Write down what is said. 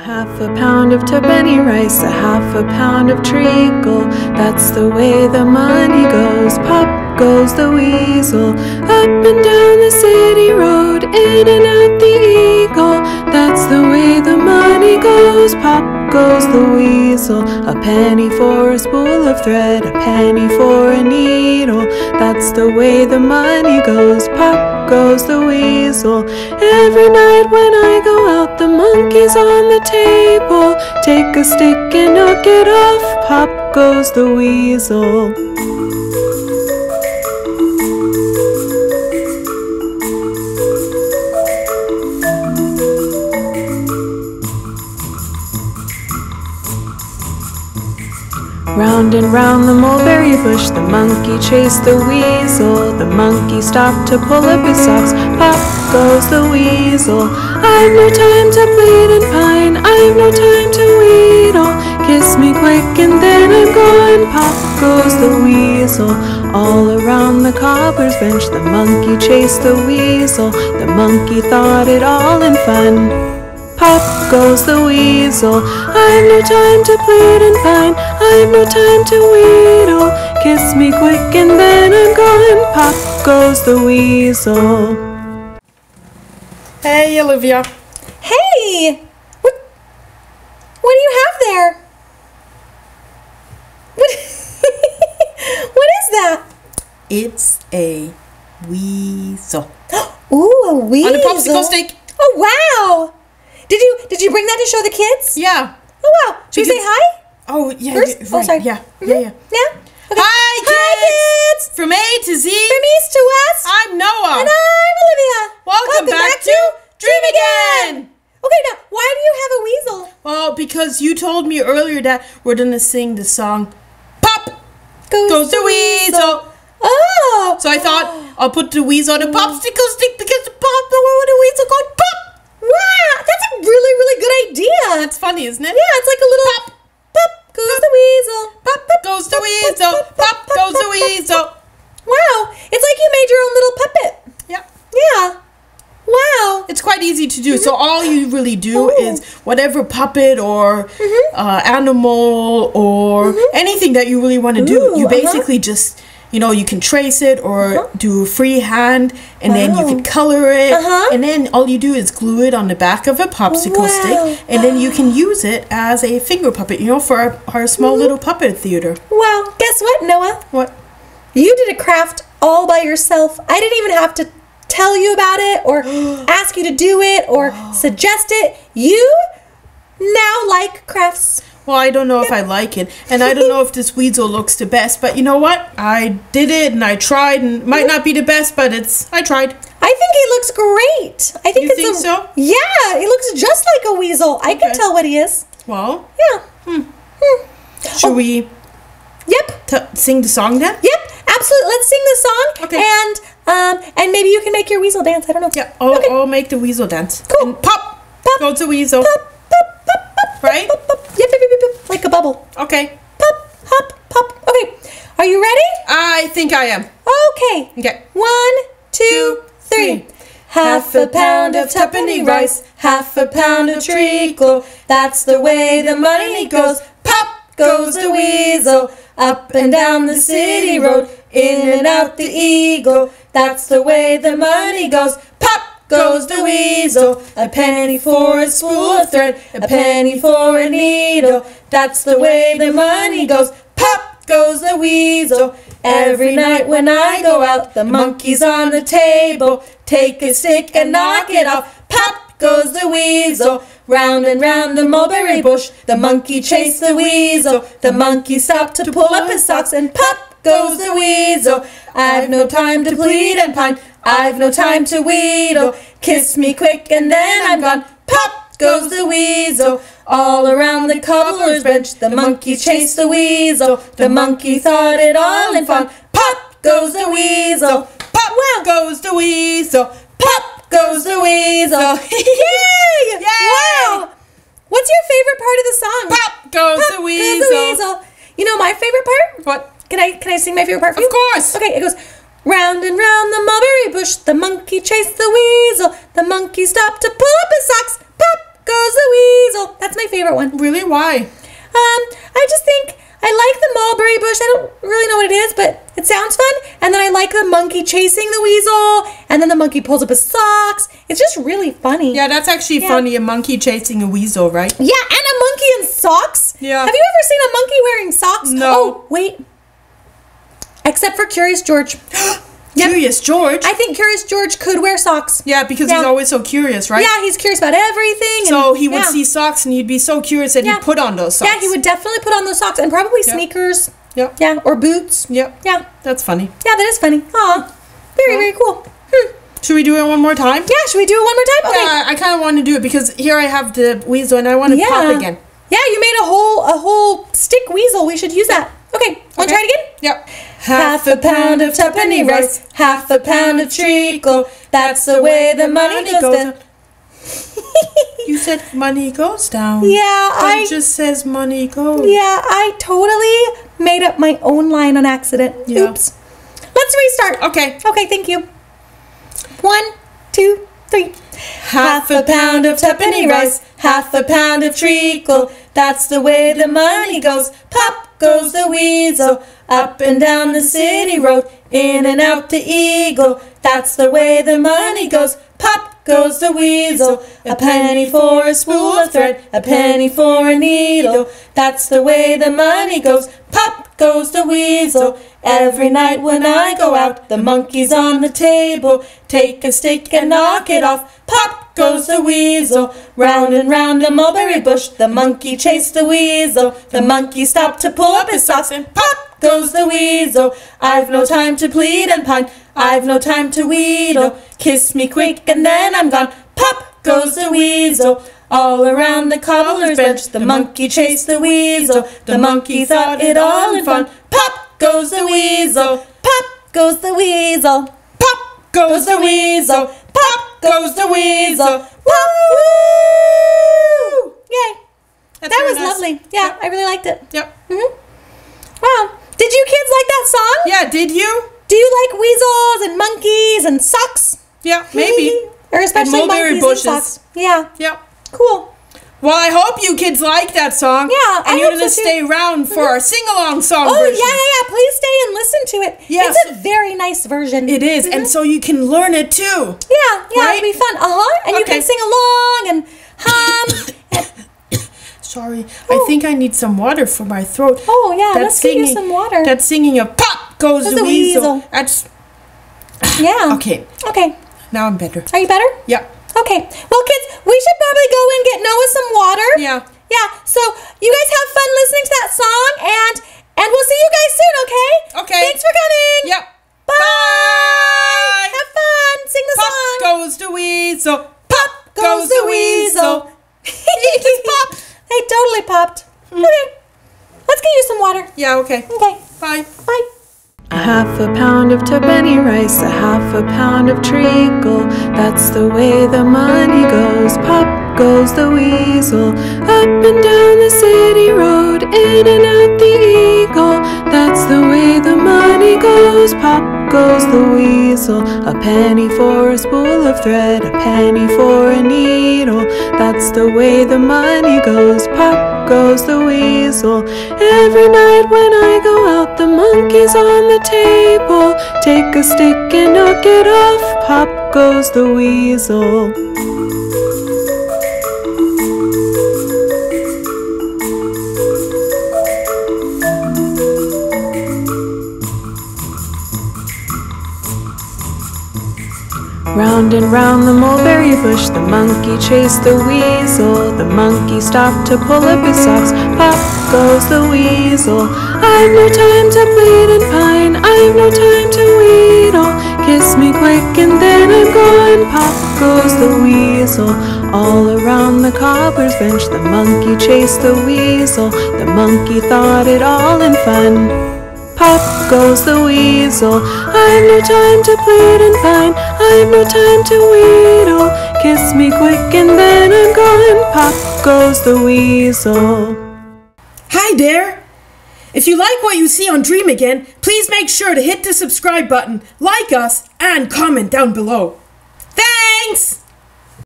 Half a pound of tuppenny rice, a half a pound of treacle. That's the way the money goes. Pop goes the weasel, up and down the city road, in and out the eagle. That's the way the money goes. Pop goes the weasel, a penny for a spool of thread, a penny for a needle. That's the way the money goes. Pop goes the weasel. Every night when I go out, the monkey's on the table. Take a stick and knock it off. Pop goes the weasel. Round and round the mulberry bush, the monkey chased the weasel. The monkey stopped to pull up his socks. Pop goes the weasel. I've no time to plead and pine, I've no time to wheedle. Kiss me quick and then I'm gone. Pop goes the weasel. All around the cobbler's bench, the monkey chased the weasel. The monkey thought it all in fun. Pop goes the weasel. I've no time to plead and pine, I've no time to wheedle. Kiss me quick and then I'm gone. Pop goes the weasel. Hey, Olivia. Hey! What do you have there? What is that? It's a weasel. Ooh, a weasel. On a popsicle stick. Oh, wow. Did you bring that to show the kids? Yeah. Oh, wow. Should we say hi? Oh, yeah. First? Right. Oh, sorry. Yeah. Mm-hmm. Yeah. Okay. Hi, kids. From A to Z. From east to west. I'm Noah. And I'm Olivia. Welcome back to Dream Again. Okay, now, why do you have a weasel? Well, because you told me earlier that we're going to sing the song Pop Goes the Weasel. Oh. So I thought I'll put the weasel on a popsicle stick because the weasel called Pop. Wow, that's a really, really good idea. That's funny, isn't it? Yeah, it's like a little pop goes the weasel. Pop goes the weasel. Pop goes the weasel. Wow, it's like you made your own little puppet. Yeah. Yeah. Wow. It's quite easy to do. So all you really do is whatever puppet or animal or anything that you really want to do. You basically just, you can trace it or do freehand, and then you can color it, and then all you do is glue it on the back of a popsicle stick, and then you can use it as a finger puppet, for our small little puppet theater. Wow. Guess what, Noah? What? You did a craft all by yourself. I didn't even have to tell you about it or ask you to do it or suggest it. You now like crafts. Well, I don't know if I like it, and I don't know if this weasel looks the best, but you know what? I did it, and I tried, and it might not be the best, but I tried. I think it looks great. I think you think so? Yeah, it looks just like a weasel. I can tell what he is. Well, yeah. Should we? Yep. Sing the song then? Yep, absolutely. Let's sing the song. Okay. And maybe you can make your weasel dance. I don't know. Yeah, I'll make the weasel dance. Cool. And pop goes the weasel. Pop, pop, pop, pop. Right? Pop, pop, pop. Yep, yep, yep, yep. Like a bubble. Okay. Pop, hop, pop. Okay. Are you ready? I think I am. Okay. Okay. 1, 2, 3. Half a pound of tuppenny rice, half a pound of treacle. That's the way the money goes. Pop goes the weasel, up and down the city road, in and out the eagle. That's the way the money goes. Pop goes the weasel, a penny for a spool of thread, a penny for a needle. That's the way the money goes. Pop goes the weasel. Every night when I go out, the monkey's on the table. Take a stick and knock it off. Pop goes the weasel. Round and round the mulberry bush, the monkey chased the weasel. The monkey stopped to pull up his socks, and pop goes the weasel. I've no time to plead and pine, I've no time to wheedle. Kiss me quick and then I'm gone. Pop goes the weasel. All around the cobbler's bench, the monkey chased the weasel. The monkey thought it all in fun. Pop goes the weasel. Pop goes the weasel. Pop goes the weasel. Yay! Wow! What's your favorite part of the song? Pop goes the weasel. You know my favorite part? What? Can I sing my favorite part for you? Of course. Okay, it goes, round and round the mulberry bush, the monkey chased the weasel. The monkey stopped to pull up his socks. Pop goes the weasel. That's my favorite one. Really? Why? I just think I like the mulberry bush. I don't really know what it is, but it sounds fun. And then I like the monkey chasing the weasel, and then the monkey pulls up his socks. It's just really funny. Yeah, that's actually funny. A monkey chasing a weasel, right? Yeah, and a monkey in socks. Yeah. Have you ever seen a monkey wearing socks? No. Oh, wait. Except for Curious George. Curious George? I think Curious George could wear socks. Yeah, because he's always so curious, right? Yeah, he's curious about everything. So he would see socks and he'd be so curious that he'd put on those socks. Yeah, he would definitely put on those socks and probably sneakers. Yep. Yeah, or boots. Yep. Yeah. That's funny. Yeah, that is funny. Aw. Very cool. Should we do it one more time? Yeah, should we do it one more time? Okay. Yeah, I kind of want to do it because here I have the weasel and I want to pop again. Yeah, you made a whole stick weasel. We should use that. Okay, want to try it again? Yep. Half a pound of tuppenny rice, half a pound of treacle. That's the way the money goes down. You said money goes down. Yeah, but it just says money goes. Yeah, I totally made up my own line on accident. Yeah. Oops. Let's restart. Okay. Okay, thank you. 1, 2, 3. Half a pound of tuppenny rice, half a pound of treacle. That's the way the money goes. Pop goes the weasel, up and down the city road, in and out the eagle. That's the way the money goes. Pop goes the weasel, a penny for a spool of thread, a penny for a needle. That's the way the money goes. Pop goes the weasel. Every night when I go out, the monkey's on the table. Take a stick and knock it off. Pop goes the weasel. Round and round the mulberry bush, the monkey chased the weasel. The monkey stopped to pull up his socks, and pop goes the weasel. I've no time to plead and pine, I've no time to wheedle. Kiss me quick and then I'm gone. Pop goes the weasel. All around the cobbler's bench, the monkey chased the weasel. The monkey thought it all in fun. Pop goes the weasel. Pop Goes the weasel. Pop goes the weasel. Pop goes the weasel. Woo! Yay. That's That very was nice. lovely. Yeah, I really liked it. Yep. Wow. Did you kids like that song? Yeah, did you? Do you like weasels and monkeys and socks? Yeah, maybe. Or especially And mulberry monkeys bushes. and socks. Yeah. Yep. Cool. Well, I hope you kids like that song. Yeah, And I you're hope going to so too. stay around for our sing-along song Oh, version. yeah. Please stay and listen to it. Yes. It's a very nice version. It is, and so you can learn it too. Yeah, Right? it'll be fun. And you Okay. can sing along and hum. Sorry, I think I need some water for my throat. Oh, yeah, That let's get you some water. That singing of Pop Goes the Weasel. That's, Yeah. okay, Okay. now I'm better. Are you better? Yeah. Okay. Well, kids, we should probably go and get Noah some water. Yeah. Yeah. So you guys have fun listening to that song, and we'll see you guys soon. Okay. Okay. Thanks for coming. Yep. Bye. Bye. Have fun. Sing the Pop song. goes the weasel. Pop goes the weasel. He just popped. They totally popped. Okay. Let's get you some water. Yeah, okay. Okay. Bye. Bye. A half a pound of tuppenny rice, a half a pound of treacle. That's the way the money goes. Pop goes the weasel, up and down the city road, in and out the eagle. That's the way the money goes. Pop goes the weasel, a penny for a spool of thread, a penny for a needle. That's the way the money goes. Pop goes the weasel. Every night when I go out, the monkey's on the table. Take a stick and knock it off. Pop goes the weasel. Round and round the mulberry bush, the monkey chased the weasel. The monkey stopped to pull up his socks. Pop goes the weasel. I've no time to plead and pine, I've no time to wheedle. Kiss me quick and then I'm gone. Pop goes the weasel. All around the cobbler's bench, the monkey chased the weasel. The monkey thought it all in fun. Pop goes the weasel. I've no time to plead and pine, I've no time to wheedle. Kiss me quick and then I'm gone. Pop goes the weasel. Hi there! If you like what you see on Dream Again, please make sure to hit the subscribe button, like us, and comment down below. Thanks!